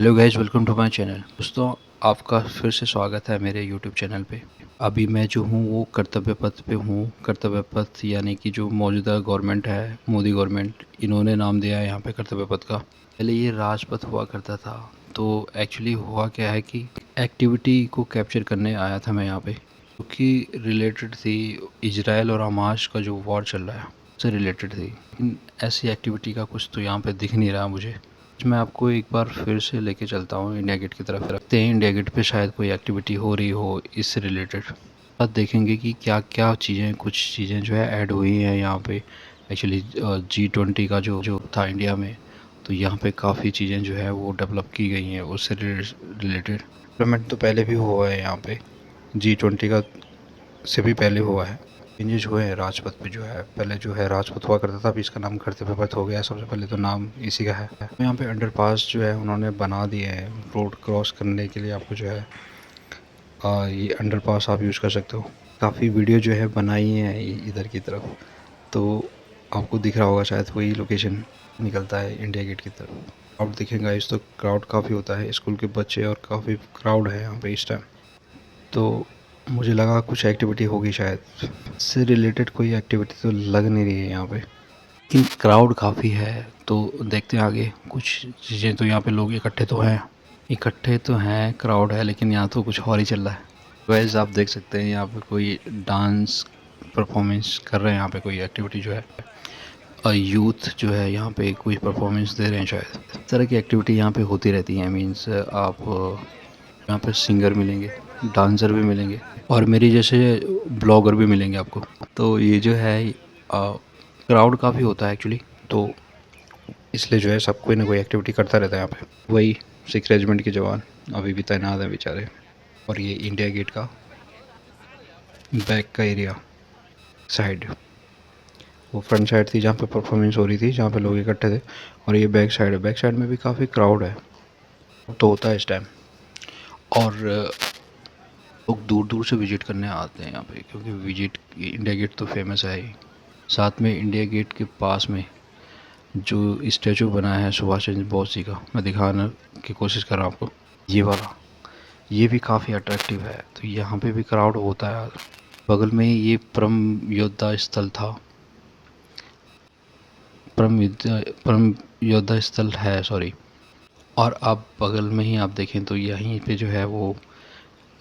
Hello guys, welcome to my channel. दोस्तों, आपका फिर से स्वागत है मेरे यूट्यूब चैनल पे। अभी मैं जो हूँ वो कर्तव्य पथ पे हूँ। कर्तव्य पथ यानी कि जो मौजूदा गवर्नमेंट है, मोदी गवर्नमेंट, इन्होंने नाम दिया है यहाँ पे कर्तव्य पथ का। पहले ये राजपथ हुआ करता था। तो एक्चुअली हुआ क्या है कि एक्टिविटी को कैप्चर करने आया था मैं यहाँ पे, क्योंकि रिलेटेड थी इजराइल और हमास का जो वॉर चल रहा है, उससे रिलेटेड थी। लेकिन ऐसी एक्टिविटी का कुछ तो यहाँ पे दिख नहीं रहा मुझे। मैं आपको एक बार फिर से लेके चलता हूँ इंडिया गेट की तरफ। रखते हैं इंडिया गेट पे शायद कोई एक्टिविटी हो रही हो इससे रिलेटेड। अब देखेंगे कि क्या क्या चीज़ें, कुछ चीज़ें जो है ऐड हुई हैं यहाँ पे। एक्चुअली G20 का जो था इंडिया में, तो यहाँ पे काफ़ी चीज़ें जो है वो डेवलप की गई हैं उससे रिलेटेड। डेवलपमेंट तो पहले भी हुआ है यहाँ पे, G20 का से भी पहले हुआ है। चेंजेज हुए हैं राजपथ पे जो है। पहले जो है राजपथ हुआ करता था, अभी इसका नाम कर्तव्य पथ हो गया। सबसे पहले तो नाम इसी का है। यहाँ पे अंडरपास जो है उन्होंने बना दिए हैं रोड क्रॉस करने के लिए। आपको जो है ये अंडरपास आप यूज़ कर सकते हो। काफ़ी वीडियो जो है बनाई है इधर की तरफ, तो आपको दिख रहा होगा शायद वही लोकेशन निकलता है इंडिया गेट की तरफ। क्राउड दिखेगा इस, तो क्राउड काफ़ी होता है, स्कूल के बच्चे और काफ़ी क्राउड है यहाँ पे इस टाइम। तो मुझे लगा कुछ एक्टिविटी होगी शायद, इससे रिलेटेड कोई एक्टिविटी तो लग नहीं रही है यहाँ पे, लेकिन क्राउड काफ़ी है। तो देखते हैं आगे कुछ चीज़ें। तो यहाँ पे लोग इकट्ठे तो हैं, क्राउड है, लेकिन यहाँ तो कुछ और ही चल रहा है। वैसे आप देख सकते हैं यहाँ पे कोई डांस परफॉर्मेंस कर रहे हैं, यहाँ पे कोई एक्टिविटी जो है। और यूथ जो है यहाँ पे कोई परफॉर्मेंस दे रहे हैं शायद। इस तरह की एक्टिविटी यहाँ पे होती रहती है। मीन्स आप यहाँ पे सिंगर मिलेंगे, डांसर भी मिलेंगे, और मेरी जैसे ब्लॉगर भी मिलेंगे आपको। तो ये जो है क्राउड काफ़ी होता है एक्चुअली, तो इसलिए जो है सब कोई ना कोई एक्टिविटी करता रहता है यहाँ पे। वही 6 रेजिमेंट के जवान अभी भी तैनात हैं बेचारे। और ये इंडिया गेट का बैक का एरिया साइड, वो फ्रंट साइड थी जहाँ पे परफॉर्मेंस हो रही थी, जहाँ पे लोग इकट्ठे थे। और ये बैक साइड है, बैक साइड में भी काफ़ी क्राउड है, तो होता है इस टाइम। और लोग दूर दूर से विजिट करने आते हैं यहाँ पे, क्योंकि विजिट इंडिया गेट तो फेमस है ही। साथ में इंडिया गेट के पास में जो स्टैचू बना है सुभाष चंद्र बोस जी का, मैं दिखाने की कोशिश कर रहा हूँ आपको। ये वाला, ये भी काफ़ी अट्रैक्टिव है, तो यहाँ पे भी क्राउड होता है। बगल में ही ये परम योद्धा स्थल था, परम योद्धा स्थल है, सॉरी। और अब बगल में ही आप देखें तो यहीं पे जो है वो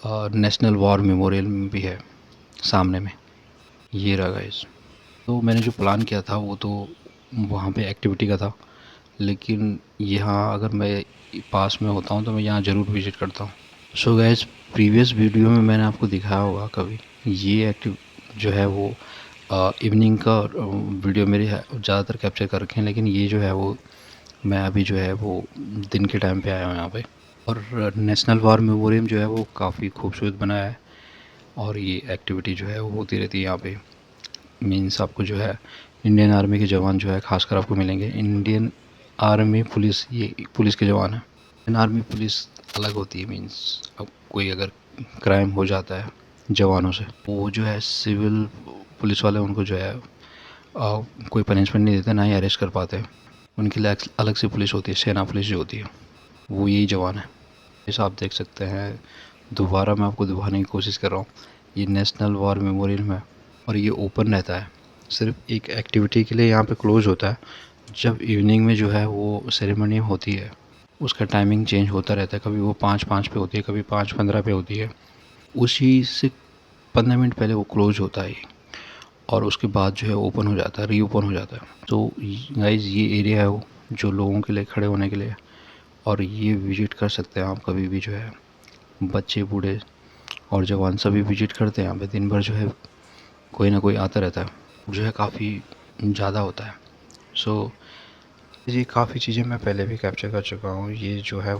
नेशनल वॉर मेमोरियल भी है सामने में। ये रहा गाइस। तो मैंने जो प्लान किया था वो तो वहाँ पे एक्टिविटी का था, लेकिन यहाँ अगर मैं पास में होता हूँ तो मैं यहाँ ज़रूर विज़िट करता हूँ। सो गाइस, प्रीवियस वीडियो में मैंने आपको दिखाया होगा कभी, ये एक्टिव जो है वो इवनिंग का वीडियो मेरे ज़्यादातर कैप्चर कर रखे हैं, लेकिन ये जो है वो मैं अभी जो है वो दिन के टाइम पे आया हूँ यहाँ पे। और नेशनल वॉर मेमोरियम जो है वो काफ़ी खूबसूरत बना है, और ये एक्टिविटी जो है वो होती रहती है यहाँ पे। मीन्स आपको जो है इंडियन आर्मी के जवान जो है खासकर आपको मिलेंगे। इंडियन आर्मी पुलिस, ये पुलिस के जवान हैं। इंडियन आर्मी पुलिस अलग होती है। मीन्स अब कोई अगर क्राइम हो जाता है जवानों से, वो जो है सिविल पुलिस वाले उनको जो है कोई पनिशमेंट नहीं देते, ना ही अरेस्ट कर पाते। उनके लिए अलग से पुलिस होती है, सेना पुलिस जो होती है, वो यही जवान है। जैसा आप देख सकते हैं, दोबारा मैं आपको दिखाने की कोशिश कर रहा हूँ। ये नेशनल वॉर मेमोरियल है, और ये ओपन रहता है, सिर्फ एक एक्टिविटी के लिए यहाँ पे क्लोज होता है। जब इवनिंग में जो है वो सेरेमनी होती है, उसका टाइमिंग चेंज होता रहता है। कभी वो 5:05 पे होती है, कभी 5:15 पे होती है। उसी से 15 मिनट पहले वो क्लोज होता है, और उसके बाद जो है ओपन हो जाता है, रीओपन हो जाता है। तो गाइज, ये एरिया है वो जो लोगों के लिए खड़े होने के लिए, और ये विजिट कर सकते हैं आप कभी भी। जो है बच्चे, बूढ़े और जवान सभी विजिट करते हैं यहाँ पे। दिन भर जो है कोई ना कोई आता रहता है, जो है काफ़ी ज़्यादा होता है। सो ये काफ़ी चीज़ें मैं पहले भी कैप्चर कर चुका हूँ। ये जो है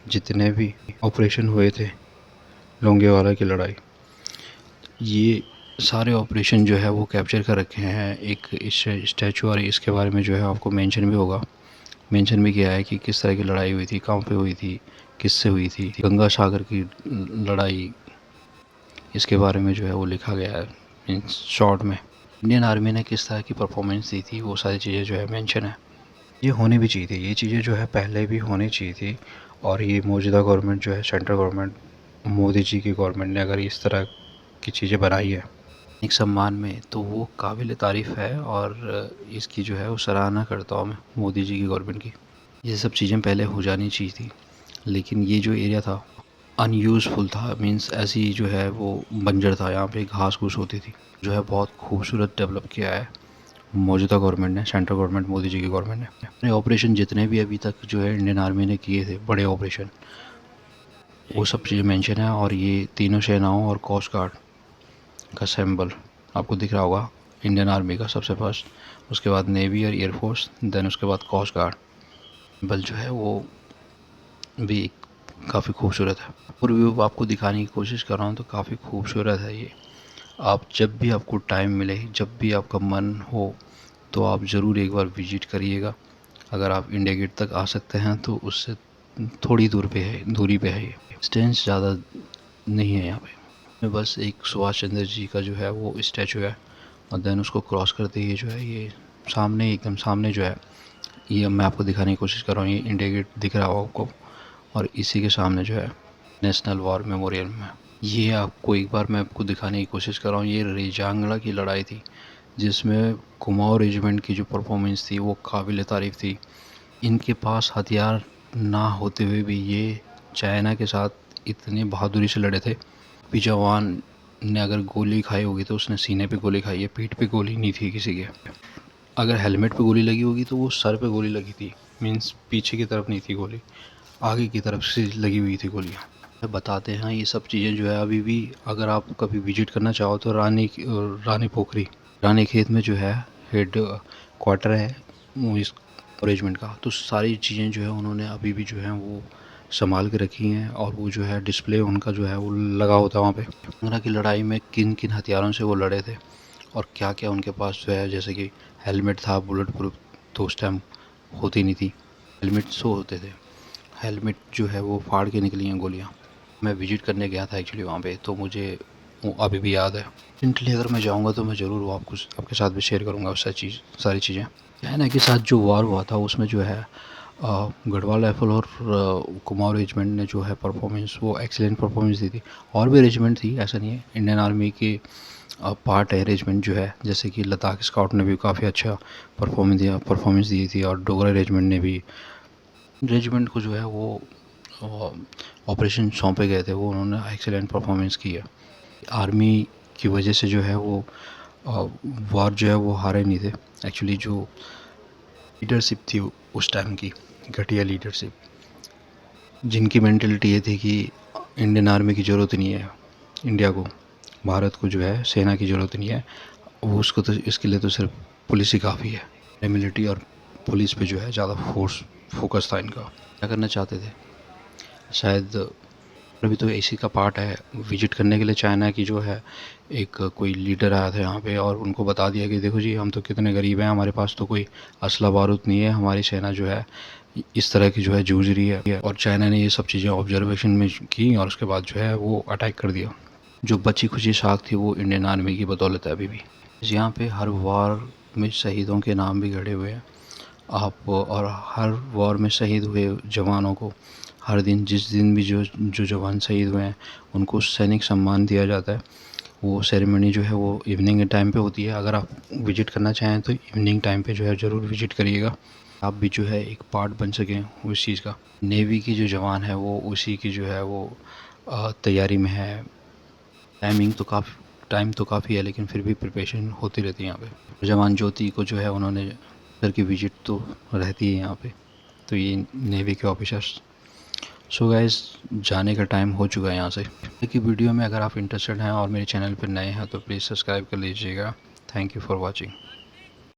जितने भी ऑपरेशन हुए थे, लोंगेवाला की लड़ाई, ये सारे ऑपरेशन जो है वो कैप्चर कर रखे हैं एक इस स्टैचू। और इसके बारे में जो है आपको मेंशन भी होगा, मेंशन भी किया है कि किस तरह की लड़ाई हुई थी, कहाँ पे हुई थी, किससे हुई थी। गंगा सागर की लड़ाई, इसके बारे में जो है वो लिखा गया है इन शॉर्ट में। इंडियन आर्मी ने किस तरह की परफॉर्मेंस दी थी, वो सारी चीज़ें जो है मेंशन है। ये होनी भी चाहिए थी, ये चीज़ें जो है पहले भी होनी चाहिए थी। और ये मौजूदा गवर्नमेंट जो है, सेंट्रल गवर्नमेंट, मोदी जी की गवर्नमेंट ने अगर इस तरह की चीज़ें बनाई है एक सम्मान में, तो वो काबिल तारीफ़ है और इसकी जो है वो सराहना करता हूँ मैं मोदी जी की गवर्नमेंट की। ये सब चीज़ें पहले हो जानी चाहिए थी, लेकिन ये जो एरिया था अनयूज़फुल था, मीन्स ऐसी जो है वो बंजर था, यहाँ पे घास फूस होती थी। जो है बहुत खूबसूरत डेवलप किया है मौजूदा गवर्नमेंट ने, सेंट्रल गवर्नमेंट, मोदी जी की गवर्नमेंट ने। अपने ऑपरेशन जितने भी अभी तक जो है इंडियन आर्मी ने किए थे, बड़े ऑपरेशन, वो सब चीज़ें मेंशन है। और ये तीनों सेनाओं और कोस्ट गार्ड का सिंबल आपको दिख रहा होगा, इंडियन आर्मी का सबसे फर्स्ट, उसके बाद नेवी और एयरफोर्स, देन उसके बाद कोस्ट गार्ड। सिंबल जो है वो भी काफ़ी खूबसूरत है और व्यू आपको दिखाने की कोशिश कर रहा हूँ, तो काफ़ी खूबसूरत है ये। आप जब भी आपको टाइम मिले, जब भी आपका मन हो, तो आप ज़रूर एक बार विज़िट करिएगा। अगर आप इंडिया गेट तक आ सकते हैं तो उससे थोड़ी दूरी पे है ये, डिस्टेंस ज़्यादा नहीं है यहाँ पे। बस एक सुभाष चंद्र जी का जो है वो स्टैचू है, और देन उसको क्रॉस करते ही जो है ये सामने, एकदम सामने जो है, ये मैं आपको दिखाने की कोशिश कर रहा हूँ, ये इंडिया गेट दिख रहा होगा आपको, और इसी के सामने जो है नेशनल वॉर मेमोरियल में, ये आपको एक बार मैं आपको दिखाने की कोशिश कर रहा हूँ। ये रेजांगड़ा की लड़ाई थी, जिसमें कुमाऊं रेजिमेंट की जो परफॉर्मेंस थी वो काबिल तारीफ़ थी। इनके पास हथियार ना होते हुए भी ये चाइना के साथ इतनी बहादुरी से लड़े थे। भी जवान ने अगर गोली खाई होगी तो उसने सीने पे गोली खाई है, पीठ पे गोली नहीं थी किसी के। अगर हेलमेट पे गोली लगी होगी तो वो सर पे गोली लगी थी, मीन्स पीछे की तरफ नहीं थी गोली, आगे की तरफ से लगी हुई थी गोलियाँ। बताते हैं ये सब चीज़ें जो है अभी भी, अगर आप कभी विजिट करना चाहो तो रानी पोखरी, रानी खेत में जो है हेड क्वार्टर है इस रेजिमेंट का, तो सारी चीज़ें जो है उन्होंने अभी भी जो है वो संभाल के रखी हैं, और वो जो है डिस्प्ले उनका जो है वो लगा होता है वहाँ पे। कांगड़ा की लड़ाई में किन किन हथियारों से वो लड़े थे और क्या क्या उनके पास जो है, जैसे कि हेलमेट था बुलेट प्रूफ, तो उस टाइम होती नहीं थी, हेलमेट सो होते थे, हेलमेट जो है वो फाड़ के निकली हैं गोलियाँ। मैं विजिट करने गया था एक्चुअली वहाँ पे, तो मुझे वो अभी भी याद है। इंटली अगर मैं जाऊँगा तो मैं ज़रूर वो आपके साथ भी शेयर करूँगा वो सारी चीज़ें। चाइना के साथ जो वार हुआ था उसमें जो है गढ़वाल राइफल और कुमाऊं रेजिमेंट ने जो है परफॉर्मेंस, वो एक्सीलेंट परफॉर्मेंस दी थी। और भी रेजिमेंट थी, ऐसा नहीं है, इंडियन आर्मी के पार्ट है रेजिमेंट जो है, जैसे कि लद्दाख स्काउट ने भी काफ़ी अच्छा परफॉर्मेंस दी थी, और डोगरा रेजिमेंट ने भी, रेजिमेंट को जो है वो ऑपरेशन सौंपे गए थे, वो उन्होंने एक्सीलेंट परफॉर्मेंस की है। आर्मी की वजह से जो है वो वार जो है वो हारे नहीं थे। एक्चुअली जो लीडरशिप थी उस टाइम की, घटिया लीडरशिप, जिनकी मेंटलिटी ये थी कि इंडियन आर्मी की ज़रूरत नहीं है, इंडिया को, भारत को जो है सेना की ज़रूरत नहीं है, वो उसको तो इसके लिए तो सिर्फ पुलिस ही काफ़ी है। मिलिट्री और पुलिस पे जो है ज़्यादा फोकस था इनका। क्या करना चाहते थे शायद, अभी तो इसी का पार्ट है। विजिट करने के लिए चाइना की जो है एक कोई लीडर आया था यहाँ पे, और उनको बता दिया कि देखो जी, हम तो कितने गरीब हैं, हमारे पास तो कोई असला बारूद नहीं है, हमारी सेना जो है इस तरह की जो है जूझ रही है। और चाइना ने ये सब चीज़ें ऑब्जर्वेशन में की, और उसके बाद जो है वो अटैक कर दिया। जो बची खुची साख थी वो इंडियन आर्मी की बदौलत है अभी भी। यहाँ पे हर वार में शहीदों के नाम भी गड़े हुए हैं आप, और हर वॉर में शहीद हुए जवानों को हर दिन, जिस दिन भी जो जवान शहीद हुए हैं उनको सैनिक सम्मान दिया जाता है। वो सेरेमनी जो है वो इवनिंग के टाइम पे होती है। अगर आप विजिट करना चाहें तो इवनिंग टाइम पे जो है ज़रूर विजिट करिएगा, आप भी जो है एक पार्ट बन सकें उस चीज़ का। नेवी की जो जवान है वो उसी की जो है वो तैयारी में है। टाइम तो काफ़ी है, लेकिन फिर भी प्रिपरेशन होती रहती है यहाँ पे। जवान ज्योति को जो है उन्होंने सर की विजिट तो रहती है यहाँ पे, तो ये नेवी के ऑफिसर्स। सो गाइस, जाने का टाइम हो चुका है यहाँ से। कि वीडियो में अगर आप इंटरेस्टेड हैं और मेरे चैनल पर नए हैं तो प्लीज़ सब्सक्राइब कर लीजिएगा। Thank you for watching.